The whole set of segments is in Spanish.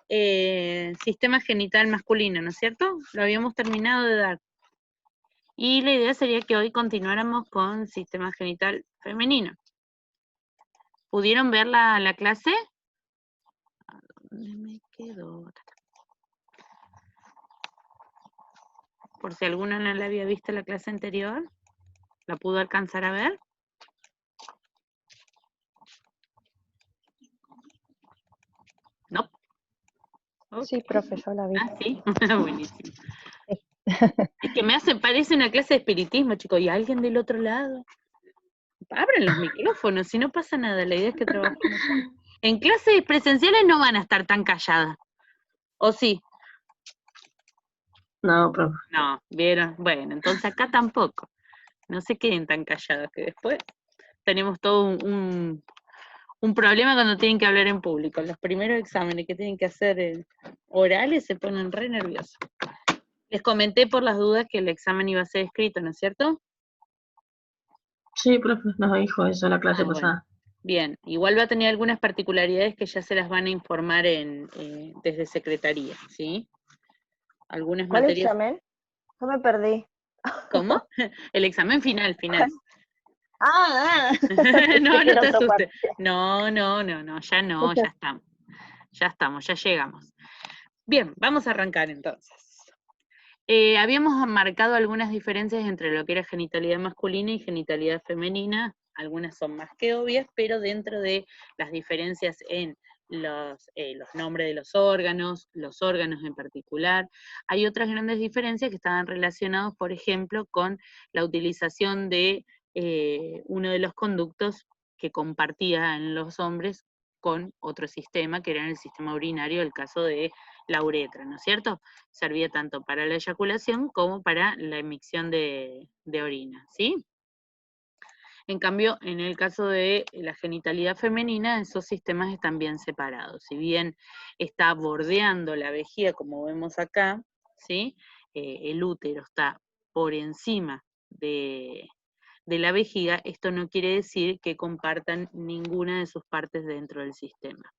sistema genital masculino, ¿no es cierto? Lo habíamos terminado de dar. Y la idea sería que hoy continuáramos con sistema genital femenino. ¿Pudieron ver la clase? ¿A dónde me quedó? Por si alguno no la había visto la clase anterior, ¿la pudo alcanzar a ver? No. Okay. Sí, profe, yo la vi. Ah, sí, buenísimo. Es que parece una clase de espiritismo, chicos, y alguien del otro lado. Abren los micrófonos, si no pasa nada, la idea es que trabajemos. En clases presenciales no van a estar tan calladas, ¿o sí? No, profe. No, ¿vieron? Bueno, entonces acá tampoco. No se queden tan callados, que después tenemos todo un problema cuando tienen que hablar en público. Los primeros exámenes que tienen que hacer orales se ponen re nerviosos. Les comenté por las dudas que el examen iba a ser escrito, ¿no es cierto? Sí, profe, nos dijo eso la clase Bueno. pasada. Bien, igual va a tener algunas particularidades que ya se las van a informar desde Secretaría, ¿sí? Algunas ¿Cuál materias. examen? Yo me perdí. ¿Cómo? El examen final. Ah, No, no te asustes. No, ya estamos. Ya llegamos. Bien, vamos a arrancar entonces. Habíamos marcado algunas diferencias entre lo que era genitalidad masculina y genitalidad femenina. Algunas son más que obvias, pero dentro de las diferencias en los nombres de los órganos en particular, hay otras grandes diferencias que estaban relacionadas, por ejemplo, con la utilización de uno de los conductos que compartía en los hombres con otro sistema, que era el sistema urinario, el caso de la uretra, ¿no es cierto? Servía tanto para la eyaculación como para la emisión de orina, ¿sí? En cambio, en el caso de la genitalidad femenina, esos sistemas están bien separados. Si bien está bordeando la vejiga, como vemos acá, ¿sí? El útero está por encima de la vejiga, esto no quiere decir que compartan ninguna de sus partes dentro del sistema.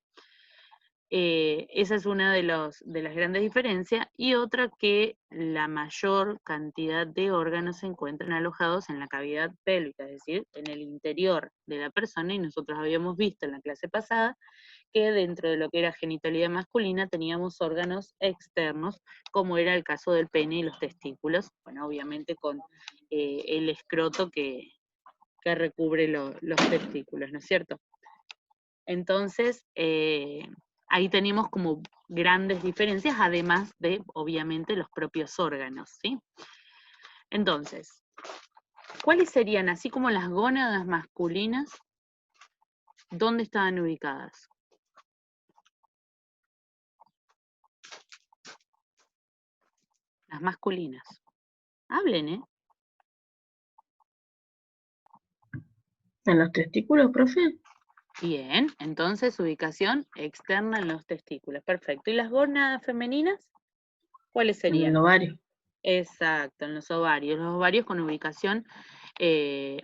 Esa es una de las grandes diferencias, y otra que la mayor cantidad de órganos se encuentran alojados en la cavidad pélvica, es decir, en el interior de la persona, y nosotros habíamos visto en la clase pasada que dentro de lo que era genitalidad masculina teníamos órganos externos, como era el caso del pene y los testículos, bueno, obviamente con el escroto que recubre los testículos, ¿no es cierto? Entonces, ahí tenemos como grandes diferencias, además de, obviamente, los propios órganos, ¿sí? Entonces, ¿cuáles serían, así como las gónadas masculinas, dónde estaban ubicadas? Las masculinas. Hablen, ¿eh? ¿En los testículos, profe? Bien, entonces ubicación externa en los testículos, perfecto. ¿Y las gónadas femeninas? ¿Cuáles En serían? el ovario. Exacto, en los ovarios con ubicación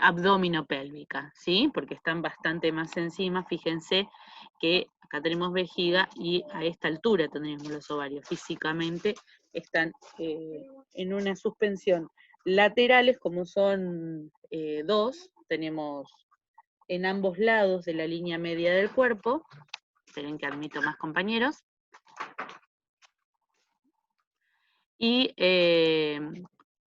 abdominopélvica, ¿sí? Porque están bastante más encima. Fíjense que acá tenemos vejiga y a esta altura tendríamos los ovarios. Físicamente están en una suspensión laterales, como son dos, tenemos en ambos lados de la línea media del cuerpo. Esperen que admito más compañeros. Y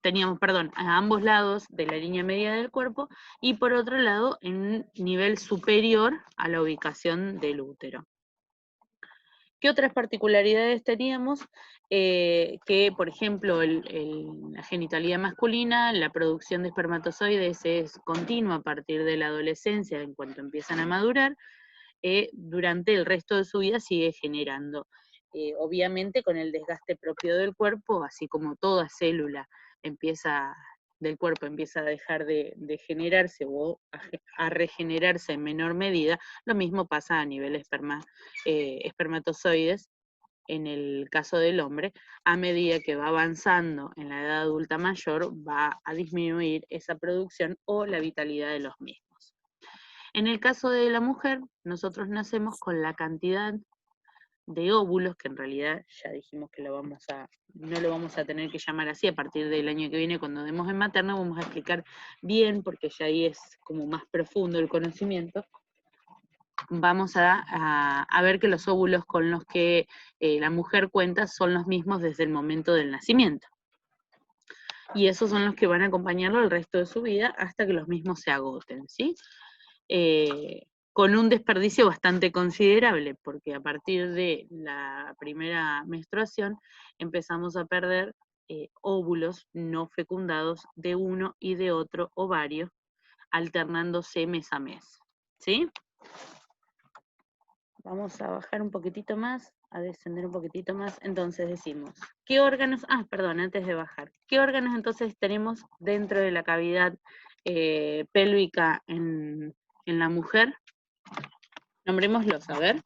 teníamos, perdón, a ambos lados de la línea media del cuerpo, y por otro lado en nivel superior a la ubicación del útero. ¿Qué otras particularidades teníamos? Que, por ejemplo, la genitalidad masculina, la producción de espermatozoides es continua a partir de la adolescencia, en cuanto empiezan a madurar, durante el resto de su vida sigue generando. Obviamente con el desgaste propio del cuerpo, así como toda célula del cuerpo empieza a dejar de generarse o a regenerarse en menor medida, lo mismo pasa a nivel espermatozoides en el caso del hombre. A medida que va avanzando en la edad adulta mayor, va a disminuir esa producción o la vitalidad de los mismos. En el caso de la mujer, nosotros nacemos con la cantidad de óvulos, que en realidad ya dijimos que no lo vamos a tener que llamar así a partir del año que viene cuando demos en materna, vamos a explicar bien, porque ya ahí es como más profundo el conocimiento. Vamos a ver que los óvulos con los que la mujer cuenta son los mismos desde el momento del nacimiento. Y esos son los que van a acompañarlo el resto de su vida hasta que los mismos se agoten, ¿sí? Con un desperdicio bastante considerable, porque a partir de la primera menstruación empezamos a perder óvulos no fecundados de uno y de otro ovario, alternándose mes a mes, ¿sí? Vamos a bajar un poquitito más, a descender un poquitito más, entonces decimos, ¿qué órganos? Perdón, antes de bajar, ¿qué órganos entonces tenemos dentro de la cavidad pélvica en la mujer? Nombrémoslos, a ver.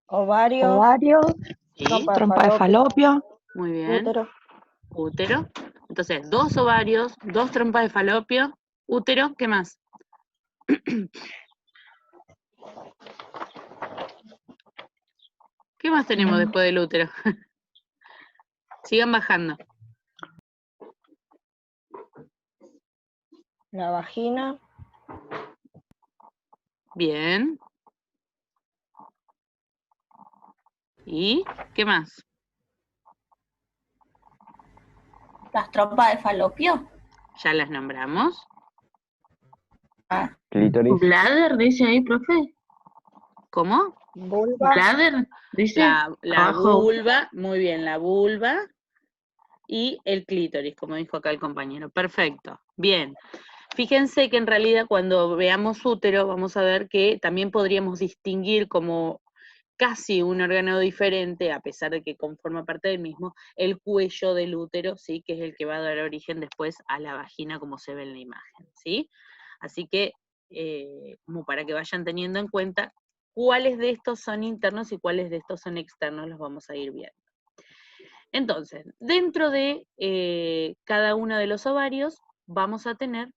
Ovario, Sí, Trompa de falopio. muy bien. útero. Útero. Entonces, 2 ovarios, 2 trompas de falopio, útero, ¿qué más? ¿Qué más tenemos después del útero? Sigan bajando. La vagina, Bien. ¿Y qué más? Las trompas de falopio. Ya las nombramos. Clítoris. Bladder, dice ahí, profe. ¿Cómo? vulva, Bladder, dice. La Abajo. vulva, muy bien, la vulva y el clítoris, como dijo acá el compañero. Perfecto. Bien. Fíjense que en realidad cuando veamos útero vamos a ver que también podríamos distinguir como casi un órgano diferente, a pesar de que conforma parte del mismo, el cuello del útero, ¿sí? Que es el que va a dar origen después a la vagina, como se ve en la imagen, ¿sí? Así que, como para que vayan teniendo en cuenta cuáles de estos son internos y cuáles de estos son externos, los vamos a ir viendo. Entonces, dentro de cada uno de los ovarios vamos a tener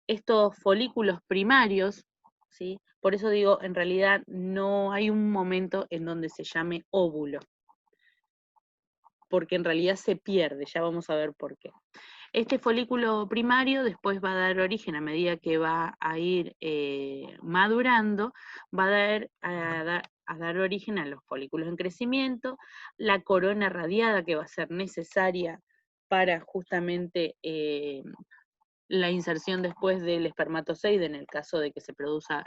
estos folículos primarios, ¿sí? Por eso digo, en realidad no hay un momento en donde se llame óvulo, porque en realidad se pierde, ya vamos a ver por qué. Este folículo primario después va a dar origen, a medida que va a ir madurando, va a dar origen a los folículos en crecimiento, la corona radiada que va a ser necesaria para justamente la inserción después del espermatozoide en el caso de que se produzca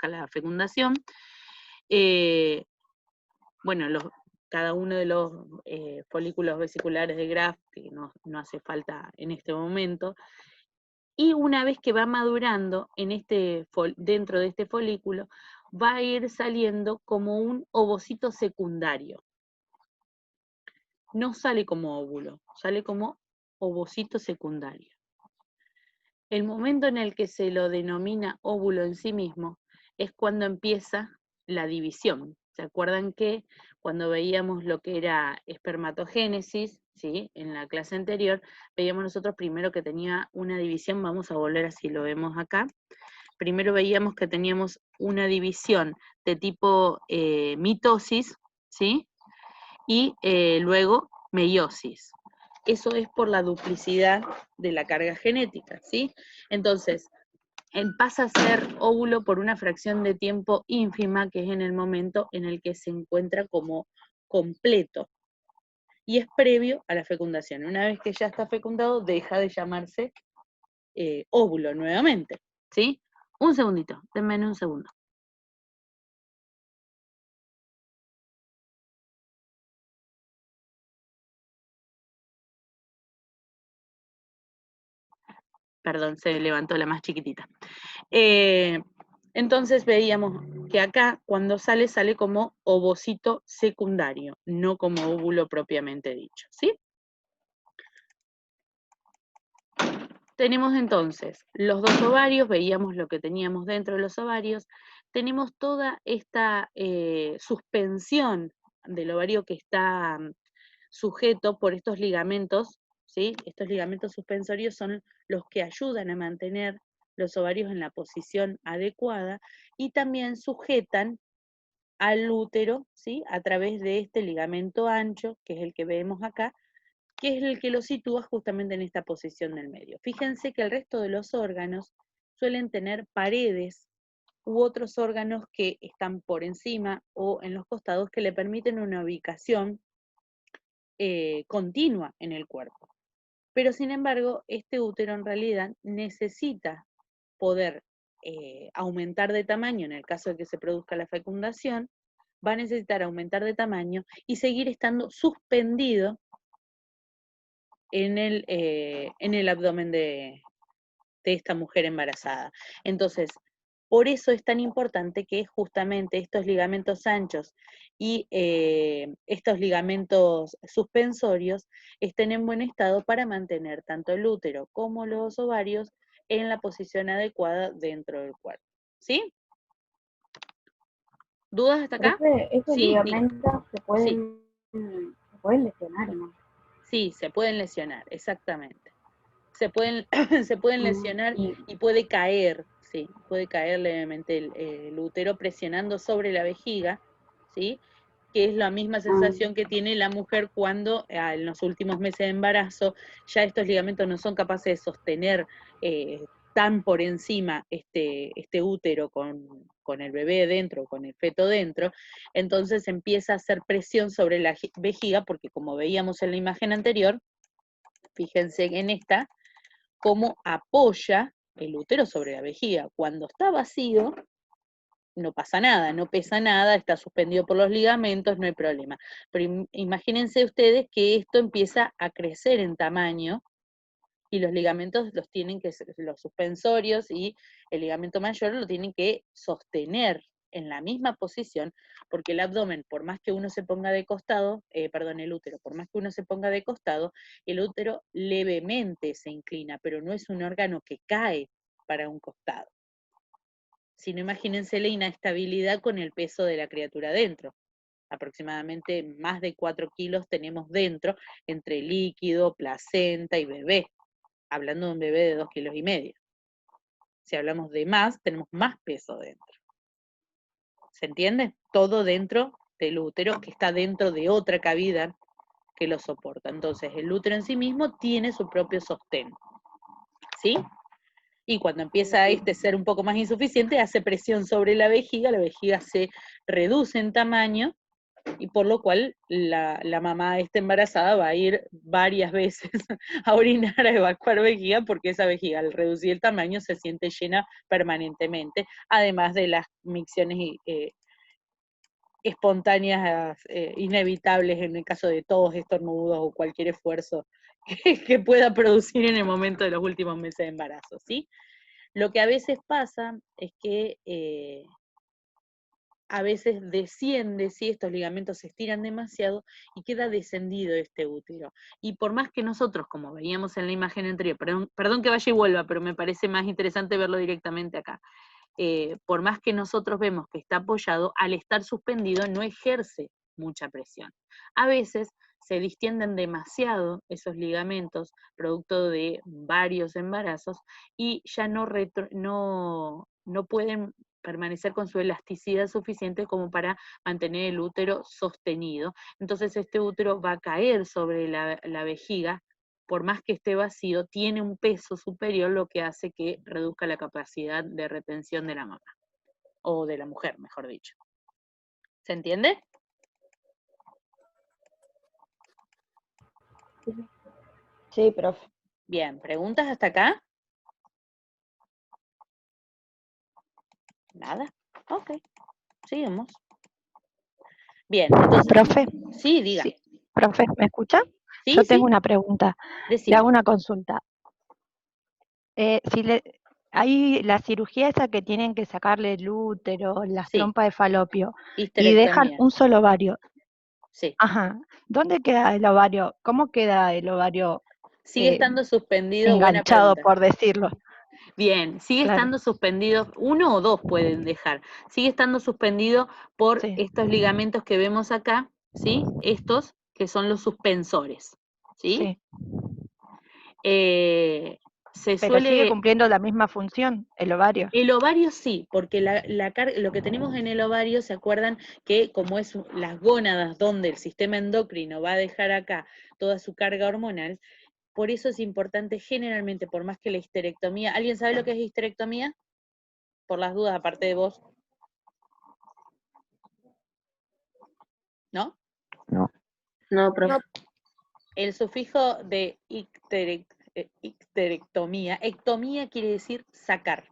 la fecundación. Bueno, cada uno de los folículos vesiculares de Graf, que no hace falta en este momento, y una vez que va madurando dentro de este folículo, va a ir saliendo como un ovocito secundario. No sale como óvulo, sale como ovocito secundario. El momento en el que se lo denomina óvulo en sí mismo es cuando empieza la división. ¿Se acuerdan que cuando veíamos lo que era espermatogénesis, ¿sí? En la clase anterior, veíamos nosotros primero que tenía una división, vamos a volver así lo vemos acá. Primero veíamos que teníamos una división de tipo mitosis, ¿sí? Y luego meiosis. Eso es por la duplicidad de la carga genética, ¿sí? Entonces, pasa a ser óvulo por una fracción de tiempo ínfima, que es en el momento en el que se encuentra como completo, y es previo a la fecundación. Una vez que ya está fecundado, deja de llamarse óvulo nuevamente, ¿sí? Un segundito, denme un segundo. Perdón, se levantó la más chiquitita. Entonces veíamos que acá cuando sale como ovocito secundario, no como óvulo propiamente dicho, ¿sí? Tenemos entonces los dos ovarios, veíamos lo que teníamos dentro de los ovarios, tenemos toda esta suspensión del ovario que está sujeto por estos ligamentos, ¿sí? Estos ligamentos suspensorios son los que ayudan a mantener los ovarios en la posición adecuada y también sujetan al útero, ¿sí? A través de este ligamento ancho, que es el que vemos acá, que es el que lo sitúa justamente en esta posición del medio. Fíjense que el resto de los órganos suelen tener paredes u otros órganos que están por encima o en los costados que le permiten una ubicación continua en el cuerpo. Pero sin embargo, este útero en realidad necesita poder aumentar de tamaño en el caso de que se produzca la fecundación, va a necesitar aumentar de tamaño y seguir estando suspendido en el abdomen de esta mujer embarazada. Entonces, por eso es tan importante que justamente estos ligamentos anchos y estos ligamentos suspensorios estén en buen estado para mantener tanto el útero como los ovarios en la posición adecuada dentro del cuerpo. ¿Sí? ¿Dudas hasta acá? Profe, ¿esos Sí, diga. ligamentos se Sí. pueden lesionar o no? Sí, se pueden lesionar, exactamente. Se pueden, se pueden lesionar y puede caer, sí, puede caer levemente el útero presionando sobre la vejiga, ¿sí? Que es la misma sensación que tiene la mujer cuando en los últimos meses de embarazo ya estos ligamentos no son capaces de sostener tan por encima este útero con el bebé dentro, con el feto dentro, entonces empieza a hacer presión sobre la vejiga, porque como veíamos en la imagen anterior, fíjense en esta, cómo apoya el útero sobre la vejiga. Cuando está vacío, no pasa nada, no pesa nada, está suspendido por los ligamentos, no hay problema. Pero imagínense ustedes que esto empieza a crecer en tamaño y los ligamentos los tienen que, los suspensorios y el ligamento mayor lo tienen que sostener en la misma posición, porque el abdomen, por más que uno se ponga de costado, el útero, por más que uno se ponga de costado, el útero levemente se inclina, pero no es un órgano que cae para un costado. Sino imagínense la inestabilidad con el peso de la criatura dentro. Aproximadamente más de 4 kilos tenemos dentro, entre líquido, placenta y bebé. Hablando de un bebé de 2,5 kilos. Si hablamos de más, tenemos más peso dentro. ¿Se entiende? Todo dentro del útero, que está dentro de otra cavidad que lo soporta. Entonces, el útero en sí mismo tiene su propio sostén. ¿Sí? Y cuando empieza a ser un poco más insuficiente, hace presión sobre la vejiga se reduce en tamaño, y por lo cual la mamá embarazada va a ir varias veces a orinar, a evacuar vejiga, porque esa vejiga al reducir el tamaño se siente llena permanentemente, además de las micciones espontáneas inevitables en el caso de tos, estornudos o cualquier esfuerzo que pueda producir en el momento de los últimos meses de embarazo, ¿sí? Lo que a veces pasa es que a veces desciende, si estos ligamentos se estiran demasiado y queda descendido este útero. Y por más que nosotros, como veíamos en la imagen anterior, perdón que vaya y vuelva, pero me parece más interesante verlo directamente acá. Por más que nosotros vemos que está apoyado, al estar suspendido no ejerce mucha presión. A veces se distienden demasiado esos ligamentos, producto de varios embarazos, y ya no pueden permanecer con su elasticidad suficiente como para mantener el útero sostenido. Entonces este útero va a caer sobre la vejiga, por más que esté vacío, tiene un peso superior, lo que hace que reduzca la capacidad de retención de la mamá, o de la mujer, mejor dicho. ¿Se entiende? Sí, profe. Bien, ¿preguntas hasta acá? Nada. Ok, seguimos. Bien, entonces... Profe, Sí, diga. sí. Profe, ¿me escucha? Sí, Yo tengo sí. una pregunta. Decime. Le hago una consulta. Hay la cirugía esa que tienen que sacarle el útero, las Sí. trompas de falopio, y Histerectomía. dejan un solo ovario. Sí. Ajá. ¿Dónde queda el ovario? ¿Cómo queda el ovario Sigue estando suspendido, enganchado, buena pregunta. por decirlo? Bien, sigue Claro. estando suspendido, 1 o 2 pueden dejar, sigue estando suspendido por Sí. estos ligamentos que vemos acá, ¿sí? Estos que son los suspensores, ¿sí? Sí. se Pero sigue suele... cumpliendo la misma función, el ovario. El ovario sí, porque lo que tenemos en el ovario, ¿se acuerdan que como es las gónadas donde el sistema endocrino va a dejar acá toda su carga hormonal? Por eso es importante generalmente, por más que la histerectomía... ¿Alguien sabe lo que es histerectomía? Por las dudas, aparte de vos. ¿No? No. No, profe. El sufijo de icterectomía, ectomía quiere decir sacar.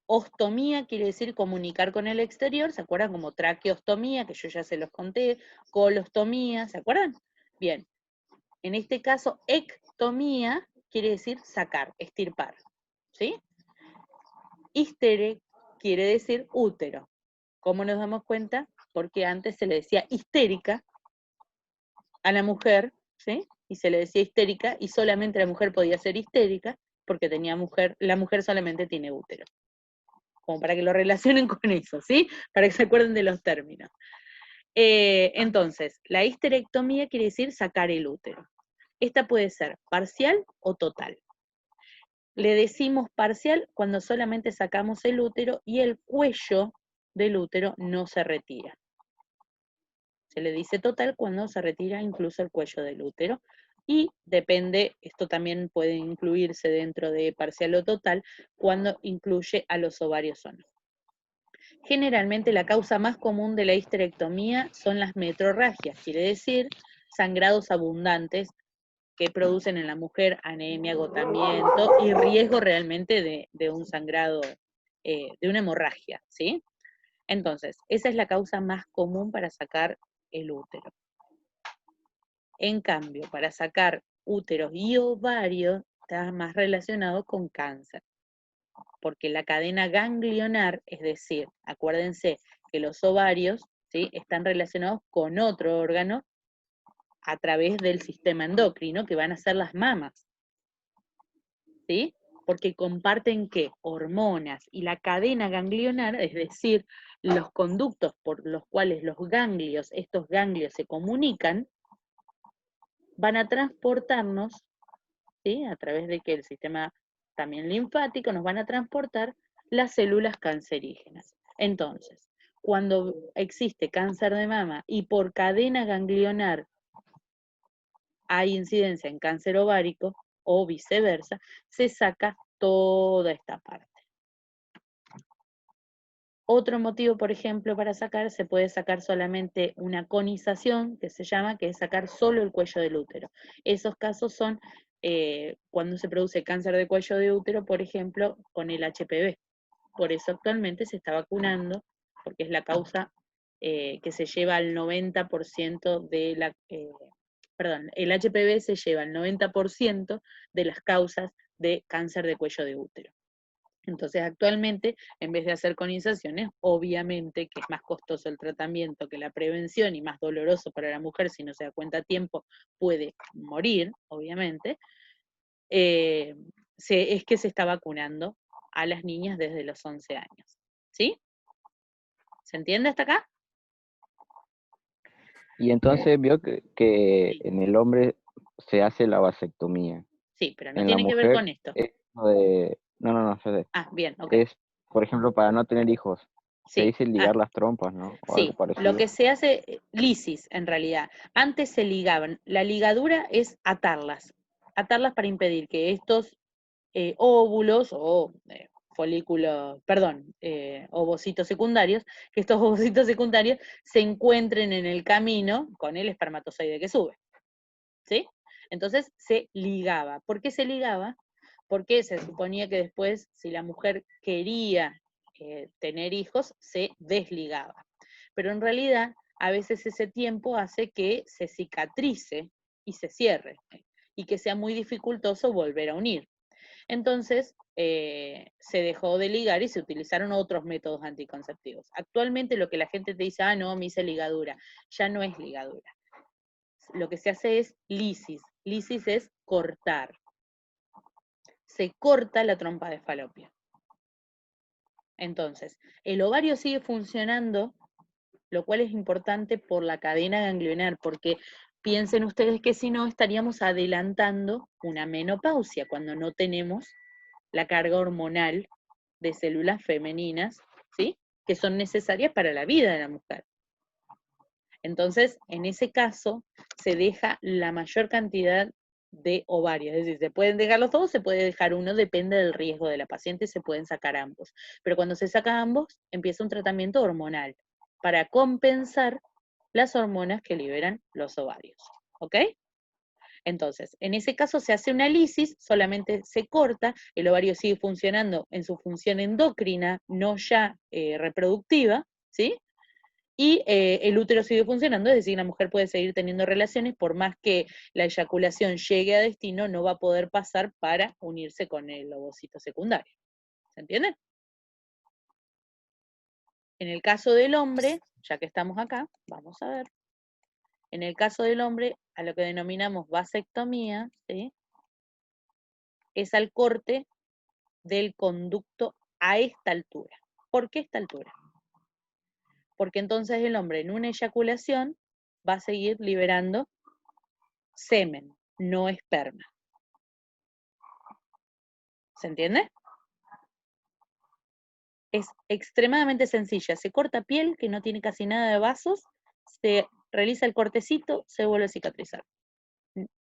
Ostomía quiere decir comunicar con el exterior, ¿se acuerdan? Como traqueostomía, que yo ya se los conté, colostomía, ¿se acuerdan? Bien, en este caso, ectomía quiere decir sacar, extirpar, ¿sí? Histere quiere decir útero. ¿Cómo nos damos cuenta? Porque antes se le decía histérica a la mujer, ¿sí? Y se le decía histérica, y solamente la mujer podía ser histérica, porque la mujer solamente tiene útero. Como para que lo relacionen con eso, ¿sí? Para que se acuerden de los términos. Entonces, la histerectomía quiere decir sacar el útero. Esta puede ser parcial o total. Le decimos parcial cuando solamente sacamos el útero y el cuello del útero no se retira. Se le dice total cuando se retira incluso el cuello del útero. Y depende, esto también puede incluirse dentro de parcial o total, cuando incluye a los ovarios o no. Generalmente la causa más común de la histerectomía son las metrorragias, quiere decir sangrados abundantes que producen en la mujer anemia, agotamiento y riesgo realmente de un sangrado, de una hemorragia, ¿sí? Entonces, esa es la causa más común para sacar el útero. En cambio, para sacar úteros y ovarios está más relacionado con cáncer, porque la cadena ganglionar, es decir, acuérdense que los ovarios, ¿sí?, están relacionados con otro órgano a través del sistema endocrino, que van a ser las mamas, ¿sí? Porque comparten, ¿qué? Hormonas, y la cadena ganglionar, es decir, los conductos por los cuales estos ganglios se comunican, van a transportarnos, ¿sí?, a través de que el sistema también linfático nos van a transportar las células cancerígenas. Entonces, cuando existe cáncer de mama y por cadena ganglionar hay incidencia en cáncer ovárico o viceversa, se saca toda esta parte. Otro motivo, por ejemplo, para sacar, se puede sacar solamente una conización, que se llama, que es sacar solo el cuello del útero. Esos casos son cuando se produce cáncer de cuello de útero, por ejemplo, con el HPV. Por eso actualmente se está vacunando, porque es la causa que se lleva al 90% de la... perdón, el HPV se lleva al 90% de las causas de cáncer de cuello de útero. Entonces, actualmente, en vez de hacer conizaciones, obviamente que es más costoso el tratamiento que la prevención y más doloroso para la mujer, si no se da cuenta a tiempo, puede morir, obviamente, es que se está vacunando a las niñas desde los 11 años. ¿Sí? ¿Se entiende hasta acá? Y entonces vio que Sí. en el hombre se hace la vasectomía. Sí, pero no En la tiene que ver mujer con esto. es lo de... No, yo sé. Ah, bien, ok. Es, por ejemplo, para no tener hijos. Se Sí. dice ligar las trompas, ¿no? O algo Sí, lo parecido. que se hace, lisis en realidad. Antes se ligaban. La ligadura es atarlas para impedir que estos óvulos o folículos, perdón, ovocitos secundarios, que estos ovocitos secundarios se encuentren en el camino con el espermatozoide que sube. ¿Sí? Entonces se ligaba. ¿Por qué se ligaba? Porque se suponía que después, si la mujer quería tener hijos, se desligaba. Pero en realidad, a veces ese tiempo hace que se cicatrice y se cierre, y que sea muy dificultoso volver a unir. Entonces, se dejó de ligar y se utilizaron otros métodos anticonceptivos. Actualmente lo que la gente te dice, no, me hice ligadura, ya no es ligadura. Lo que se hace es lisis. Lisis es cortar. Se corta la trompa de falopio. Entonces, el ovario sigue funcionando, lo cual es importante por la cadena ganglionar, porque piensen ustedes que si no, estaríamos adelantando una menopausia cuando no tenemos la carga hormonal de células femeninas, ¿sí? Que son necesarias para la vida de la mujer. Entonces, en ese caso, se deja la mayor cantidad de ovarios, es decir, se pueden dejar los dos, se puede dejar uno, depende del riesgo de la paciente, se pueden sacar ambos. Pero cuando se sacan ambos, empieza un tratamiento hormonal para compensar las hormonas que liberan los ovarios, ¿ok? Entonces, en ese caso se hace una lisis, solamente se corta, el ovario sigue funcionando en su función endocrina, no ya reproductiva, ¿sí? Y el útero sigue funcionando, es decir, la mujer puede seguir teniendo relaciones, por más que la eyaculación llegue a destino, no va a poder pasar para unirse con el ovocito secundario. ¿Se entiende? En el caso del hombre, ya que estamos acá, vamos a ver. En el caso del hombre, a lo que denominamos vasectomía, ¿sí? Es al corte del conducto a esta altura. ¿Por qué esta altura? Porque entonces el hombre en una eyaculación va a seguir liberando semen, no esperma. ¿Se entiende? Es extremadamente sencilla. Se corta piel que no tiene casi nada de vasos, se realiza el cortecito, se vuelve a cicatrizar.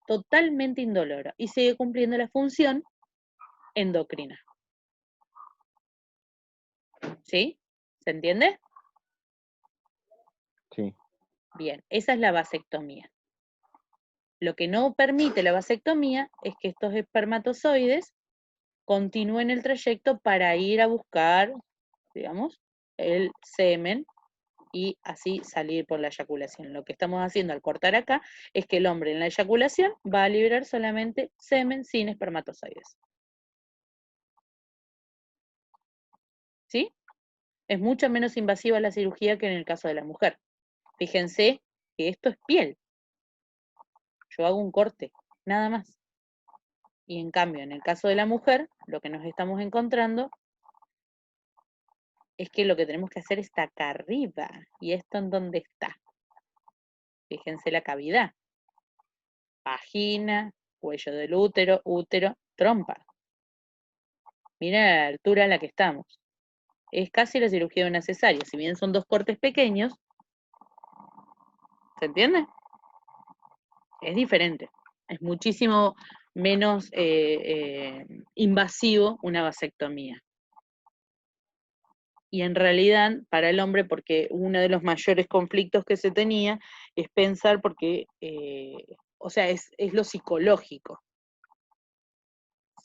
Totalmente indoloro. Y sigue cumpliendo la función endocrina. ¿Sí? ¿Se entiende? Sí. Bien, esa es la vasectomía. Lo que no permite la vasectomía es que estos espermatozoides continúen el trayecto para ir a buscar, digamos, el semen y así salir por la eyaculación. Lo que estamos haciendo al cortar acá es que el hombre en la eyaculación va a liberar solamente semen sin espermatozoides. ¿Sí? Es mucho menos invasiva la cirugía que en el caso de la mujer. Fíjense que esto es piel. Yo hago un corte, nada más. Y en cambio, en el caso de la mujer, lo que nos estamos encontrando es que lo que tenemos que hacer está acá arriba. ¿Y esto en dónde está? Fíjense la cavidad. Vagina, cuello del útero, trompa. Miren la altura en la que estamos. Es casi la cirugía de una cesárea. Si bien son dos cortes pequeños, ¿se entiende? Es diferente. Es muchísimo menos invasivo una vasectomía. Y en realidad, para el hombre, porque uno de los mayores conflictos que se tenía es pensar porque, o sea, es lo psicológico.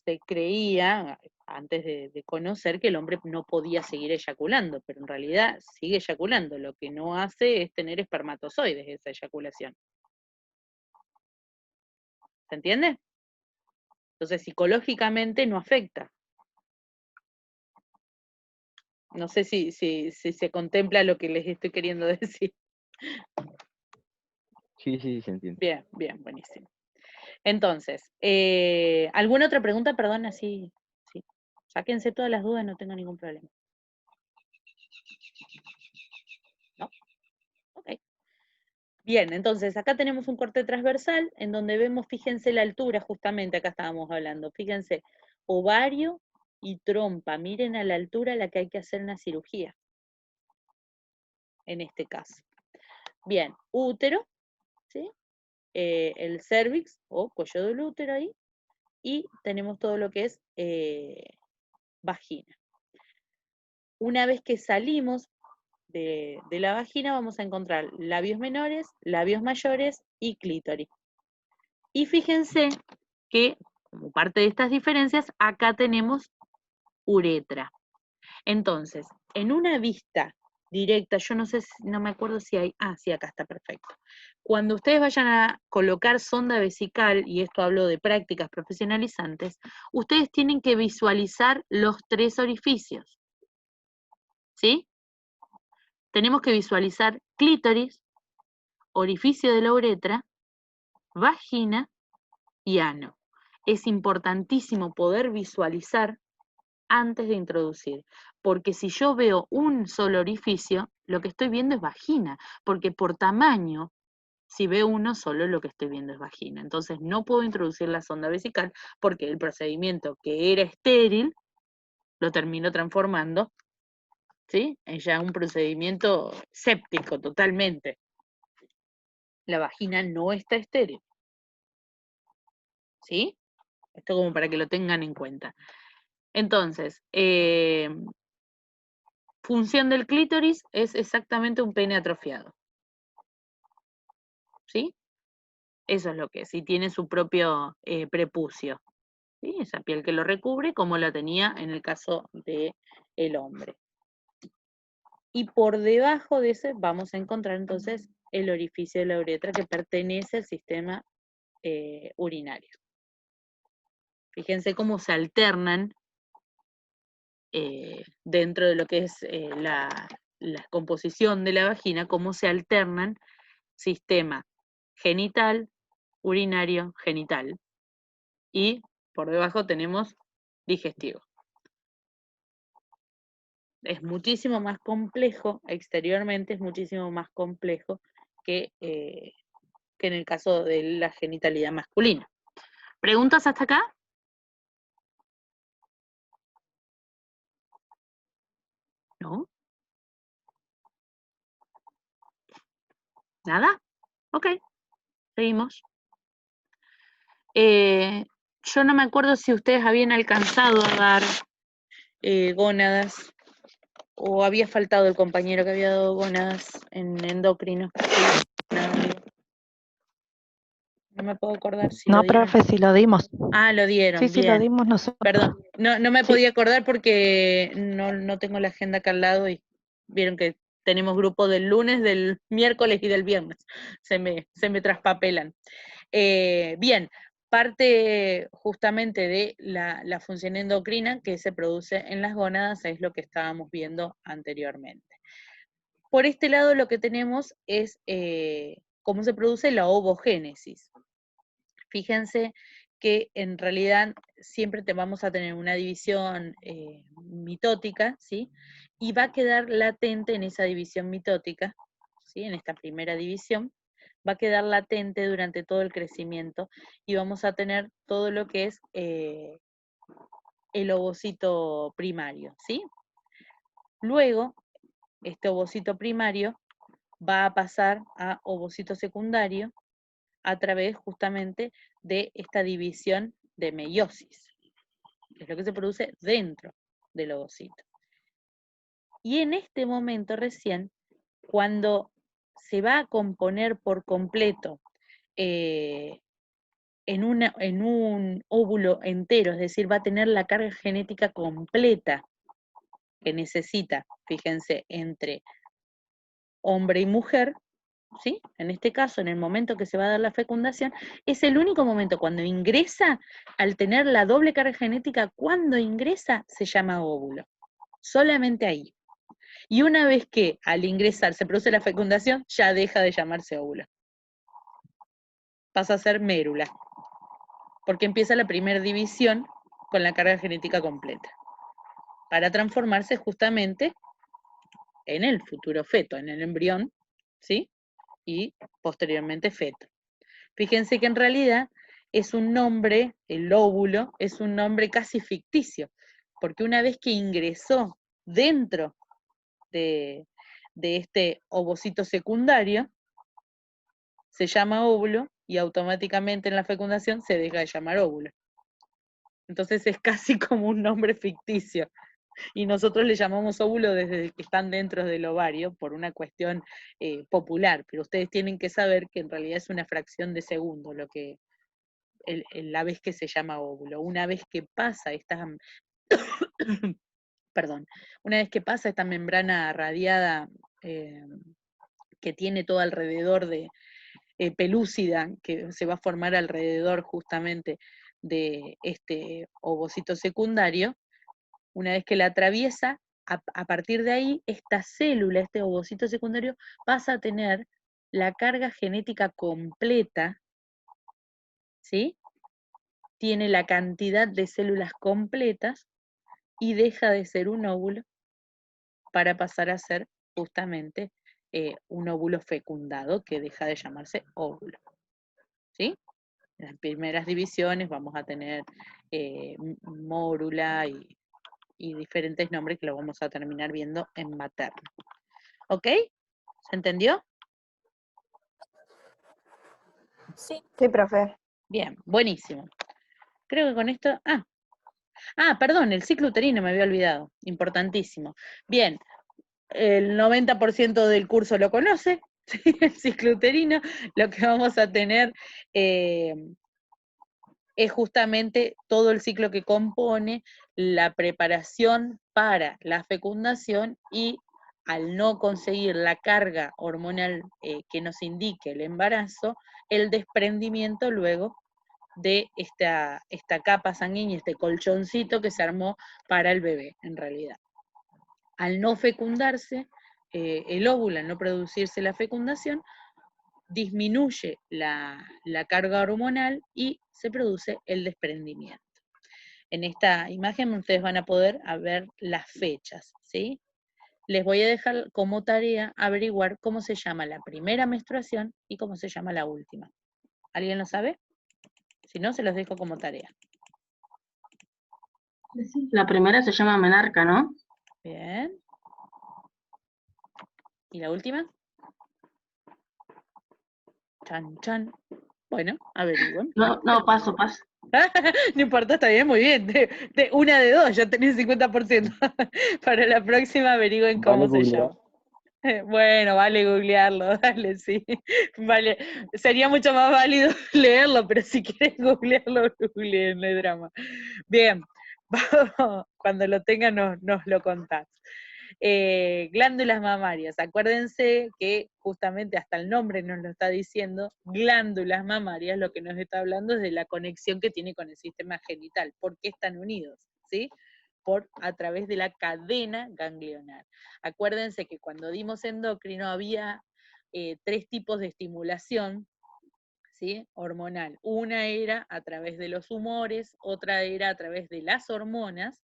Se creía, antes de conocer, que el hombre no podía seguir eyaculando, pero en realidad sigue eyaculando. Lo que no hace es tener espermatozoides esa eyaculación. ¿Se entiende? Entonces, psicológicamente no afecta. No sé si se contempla lo que les estoy queriendo decir. Sí, se entiende. Bien, bien, buenísimo. Entonces, ¿alguna otra pregunta? Perdón, así, sí. Sáquense todas las dudas, no tengo ningún problema. ¿No? Ok. Bien, entonces acá tenemos un corte transversal en donde vemos, fíjense la altura, justamente acá estábamos hablando, fíjense, ovario y trompa, miren a la altura a la que hay que hacer una cirugía, en este caso. Bien, útero, ¿sí? El cérvix o cuello del útero ahí, y tenemos todo lo que es vagina. Una vez que salimos de la vagina vamos a encontrar labios menores, labios mayores y clítoris. Y fíjense que, como parte de estas diferencias, acá tenemos uretra. Entonces, en una vista directa, yo no sé, no me acuerdo si hay, sí, acá está perfecto. Cuando ustedes vayan a colocar sonda vesical, y esto hablo de prácticas profesionalizantes, ustedes tienen que visualizar los 3 orificios, ¿sí? Tenemos que visualizar clítoris, orificio de la uretra, vagina y ano. Es importantísimo poder visualizar antes de introducir, porque si yo veo un solo orificio, lo que estoy viendo es vagina, porque por tamaño Si B1, solo lo que estoy viendo es vagina. Entonces no puedo introducir la sonda vesical porque el procedimiento que era estéril lo termino transformando, ¿sí?, en ya un procedimiento séptico totalmente. La vagina no está estéril. ¿Sí? Esto como para que lo tengan en cuenta. Entonces, función del clítoris es exactamente un pene atrofiado. ¿Sí? Eso es lo que es, y tiene su propio prepucio. ¿Sí? Esa piel que lo recubre, como la tenía en el caso del hombre. Y por debajo de ese vamos a encontrar entonces el orificio de la uretra que pertenece al sistema urinario. Fíjense cómo se alternan dentro de lo que es la composición de la vagina, cómo se alternan sistema genital, urinario, genital. Y por debajo tenemos digestivo. Es muchísimo más complejo, exteriormente es muchísimo más complejo que en el caso de la genitalidad masculina. ¿Preguntas hasta acá? ¿No? ¿Nada? Ok, seguimos. Yo no me acuerdo si ustedes habían alcanzado a dar gónadas o había faltado el compañero que había dado gónadas en endocrino. No me puedo acordar si No, lo dieron. profe, si lo dimos. Ah, lo dieron, Sí, lo bien. dimos nosotros. Perdón, no me Sí. podía acordar porque no tengo la agenda acá al lado y vieron que tenemos grupo del lunes, del miércoles y del viernes. Se me traspapelan. Bien, parte justamente de la función endocrina que se produce en las gónadas es lo que estábamos viendo anteriormente. Por este lado lo que tenemos es cómo se produce la ovogénesis. Fíjense que en realidad siempre vamos a tener una división mitótica, ¿sí? Y va a quedar latente en esa división mitótica, ¿sí? En esta primera división, va a quedar latente durante todo el crecimiento y vamos a tener todo lo que es el ovocito primario, ¿sí? Luego, este ovocito primario va a pasar a ovocito secundario a través justamente de esta división de meiosis, que es lo que se produce dentro del ovocito. Y en este momento recién, cuando se va a componer por completo en un óvulo entero, es decir, va a tener la carga genética completa que necesita, fíjense, entre hombre y mujer, ¿sí? En este caso, en el momento que se va a dar la fecundación, es el único momento cuando ingresa, al tener la doble carga genética, cuando ingresa se llama óvulo. Solamente ahí. Y una vez que al ingresar se produce la fecundación, ya deja de llamarse óvulo. Pasa a ser mérula. Porque empieza la primera división con la carga genética completa. Para transformarse justamente en el futuro feto, en el embrión, ¿sí? Y posteriormente feto. Fíjense que en realidad es un nombre, el óvulo, es un nombre casi ficticio, porque una vez que ingresó dentro de este ovocito secundario, se llama óvulo y automáticamente en la fecundación se deja de llamar óvulo. Entonces es casi como un nombre ficticio. Y nosotros le llamamos óvulo desde que están dentro del ovario por una cuestión popular, pero ustedes tienen que saber que en realidad es una fracción de segundo lo que la vez que se llama óvulo. Una vez que pasa esta perdón, una vez que pasa esta membrana radiada que tiene todo alrededor de pelúcida que se va a formar alrededor justamente de este ovocito secundario, una vez que la atraviesa, a partir de ahí, esta célula, este ovocito secundario, pasa a tener la carga genética completa, ¿sí? Tiene la cantidad de células completas y deja de ser un óvulo para pasar a ser justamente un óvulo fecundado que deja de llamarse óvulo. ¿Sí? En las primeras divisiones vamos a tener mórula y diferentes nombres que lo vamos a terminar viendo en materno. ¿Ok? ¿Se entendió? Sí, profe. Bien, buenísimo. Creo que con esto... perdón, el ciclo uterino me había olvidado. Importantísimo. Bien, el 90% del curso lo conoce, ¿sí? El ciclo uterino. Lo que vamos a tener es justamente todo el ciclo que compone la preparación para la fecundación y al no conseguir la carga hormonal que nos indique el embarazo, el desprendimiento luego de esta capa sanguínea, este colchoncito que se armó para el bebé, en realidad. Al no fecundarse el óvulo, al no producirse la fecundación, disminuye la carga hormonal y se produce el desprendimiento. En esta imagen ustedes van a poder ver las fechas, ¿sí? Les voy a dejar como tarea averiguar cómo se llama la primera menstruación y cómo se llama la última. ¿Alguien lo sabe? Si no, se los dejo como tarea. La primera se llama menarca, ¿no? Bien. ¿Y la última? Chan, chan. Bueno, averigüen. No, paso. No importa, está bien, muy bien. Una de dos, ya tenés 50%. Para la próxima averigüen cómo ¿Vale se googlear? llama. Bueno, vale googlearlo, dale, sí. Vale, sería mucho más válido leerlo, pero si quieres googlearlo, googleen, no hay drama. Bien, cuando lo tengan nos lo contás. Glándulas mamarias, acuérdense que justamente hasta el nombre nos lo está diciendo, glándulas mamarias, lo que nos está hablando es de la conexión que tiene con el sistema genital, ¿por qué están unidos? ¿Sí? A través de la cadena ganglionar. Acuérdense que cuando dimos endocrino había 3 tipos de estimulación, ¿sí? Hormonal. Una era a través de los humores, otra era a través de las hormonas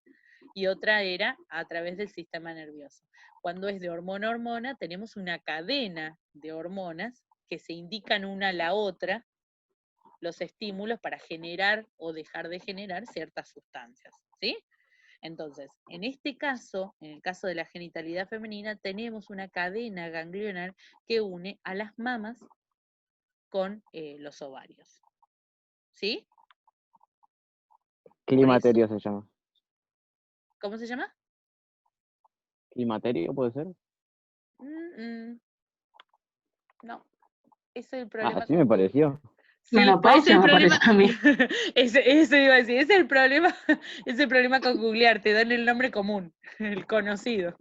y otra era a través del sistema nervioso. Cuando es de hormona a hormona, tenemos una cadena de hormonas que se indican una a la otra los estímulos para generar o dejar de generar ciertas sustancias, ¿sí? Entonces, en este caso, en el caso de la genitalidad femenina, tenemos una cadena ganglionar que une a las mamas con los ovarios. ¿Sí? Climaterio se llama. ¿Cómo se llama? ¿Climaterio puede ser? No, ese es el problema. Así me pareció. Sí, Menopausia el me problema. parece a mí. Eso iba a decir, ese es el problema con googlear, te dan el nombre común, el conocido.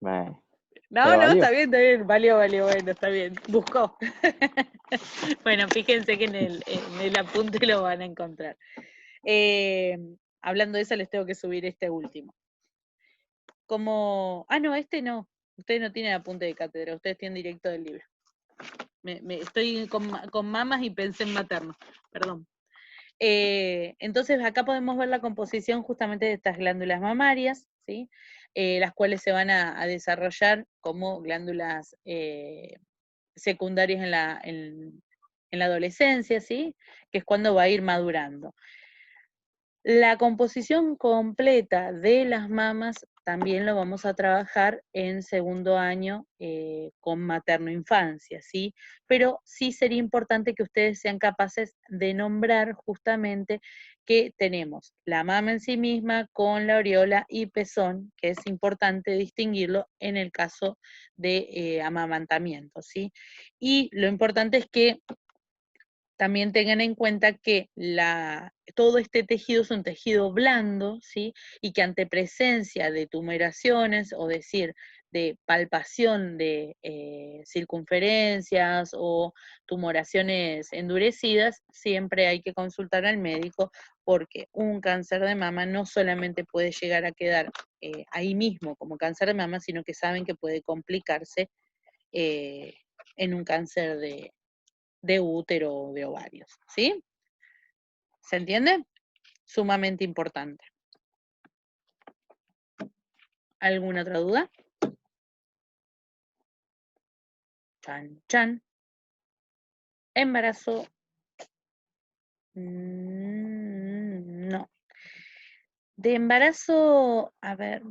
Bueno, No, pero valió. está bien, valió, bueno, está bien, buscó. Bueno, fíjense que en el apunte lo van a encontrar. Hablando de eso, les tengo que subir este último. No, este no, ustedes no tienen apunte de cátedra, ustedes tienen directo del libro. Estoy con mamas y pensé en materno, perdón. Entonces acá podemos ver la composición justamente de estas glándulas mamarias, ¿sí? Las cuales se van a desarrollar como glándulas secundarias en la adolescencia, ¿sí? Que es cuando va a ir madurando. La composición completa de las mamas también lo vamos a trabajar en segundo año con materno-infancia, ¿sí? Pero sí sería importante que ustedes sean capaces de nombrar justamente que tenemos la mama en sí misma con la areola y pezón, que es importante distinguirlo en el caso de amamantamiento, ¿sí? Y lo importante es que también tengan en cuenta que todo este tejido es un tejido blando, ¿sí? Y que ante presencia de tumoraciones, o decir, de palpación de circunferencias o tumoraciones endurecidas, siempre hay que consultar al médico porque un cáncer de mama no solamente puede llegar a quedar ahí mismo como cáncer de mama, sino que saben que puede complicarse en un cáncer de útero o de ovarios, ¿sí? ¿Se entiende? Sumamente importante. ¿Alguna otra duda? Chan, chan. Embarazo. No. De embarazo, a ver,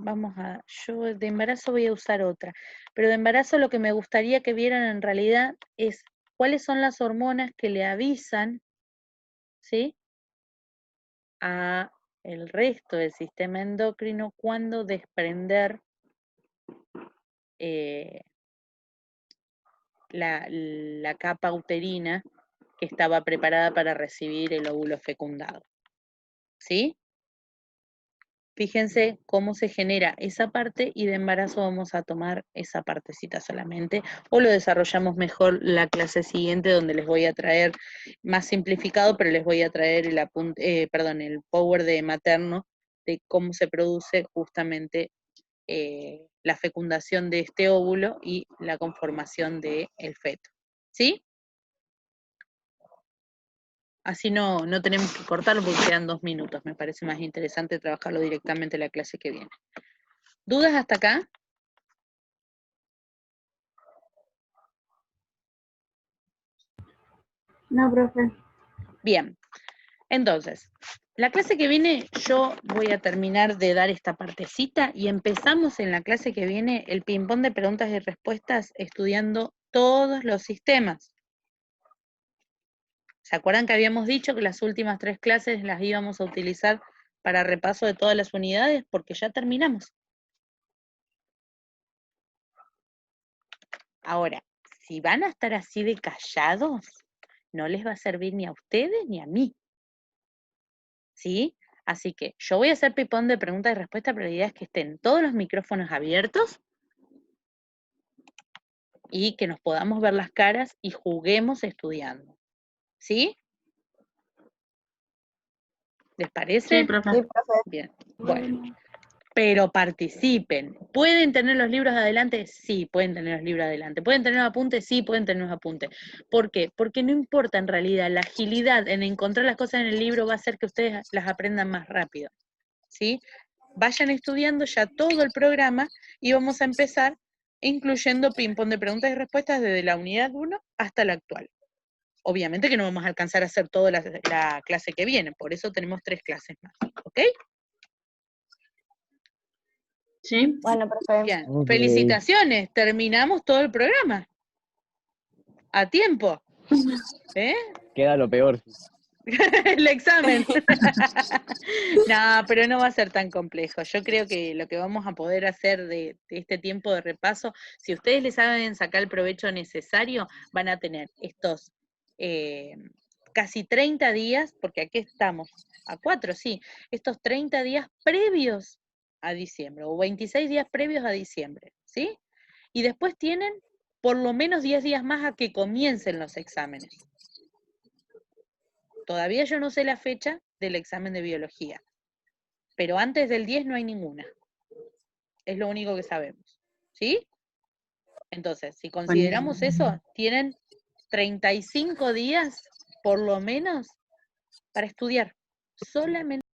yo de embarazo voy a usar otra, pero de embarazo lo que me gustaría que vieran en realidad es cuáles son las hormonas que le avisan, ¿sí?, a el resto del sistema endocrino cuando desprender la capa uterina que estaba preparada para recibir el óvulo fecundado, ¿sí? Fíjense cómo se genera esa parte y de embarazo vamos a tomar esa partecita solamente, o lo desarrollamos mejor la clase siguiente donde les voy a traer más simplificado, pero les voy a traer el power de materno, de cómo se produce justamente la fecundación de este óvulo y la conformación del feto. ¿Sí? Así no tenemos que cortarlo porque quedan 2 minutos. Me parece más interesante trabajarlo directamente en la clase que viene. ¿Dudas hasta acá? No, profe. Bien. Entonces, la clase que viene yo voy a terminar de dar esta partecita y empezamos en la clase que viene el ping-pong de preguntas y respuestas estudiando todos los sistemas. ¿Se acuerdan que habíamos dicho que las últimas 3 clases las íbamos a utilizar para repaso de todas las unidades? Porque ya terminamos. Ahora, si van a estar así de callados, no les va a servir ni a ustedes ni a mí. ¿Sí? Así que yo voy a hacer ping-pong de preguntas y respuestas, pero la idea es que estén todos los micrófonos abiertos y que nos podamos ver las caras y juguemos estudiando. ¿Sí? ¿Les parece? Sí, profe. Sí, profe. Bien, bueno. Pero participen. ¿Pueden tener los libros adelante? Sí, pueden tener los libros adelante. ¿Pueden tener los apuntes? Sí, pueden tener los apuntes. ¿Por qué? Porque no importa en realidad, la agilidad en encontrar las cosas en el libro va a hacer que ustedes las aprendan más rápido. ¿Sí? Vayan estudiando ya todo el programa y vamos a empezar incluyendo ping-pong de preguntas y respuestas desde la unidad 1 hasta la actual. Obviamente que no vamos a alcanzar a hacer toda la clase que viene, por eso tenemos 3 clases más. ¿Ok? Sí. Bueno, profe. Bien, Ok. felicitaciones, terminamos todo el programa. A tiempo. ¿Eh? Queda lo peor. El examen. No, pero no va a ser tan complejo. Yo creo que lo que vamos a poder hacer de este tiempo de repaso, si ustedes les saben sacar el provecho necesario, van a tener estos casi 30 días, porque aquí estamos a 4, sí, estos 30 días previos a diciembre, o 26 días previos a diciembre, ¿sí? Y después tienen por lo menos 10 días más a que comiencen los exámenes. Todavía yo no sé la fecha del examen de biología, pero antes del 10 no hay ninguna. Es lo único que sabemos, ¿sí? Entonces, si consideramos eso, tienen 35 días, por lo menos, para estudiar. Solamente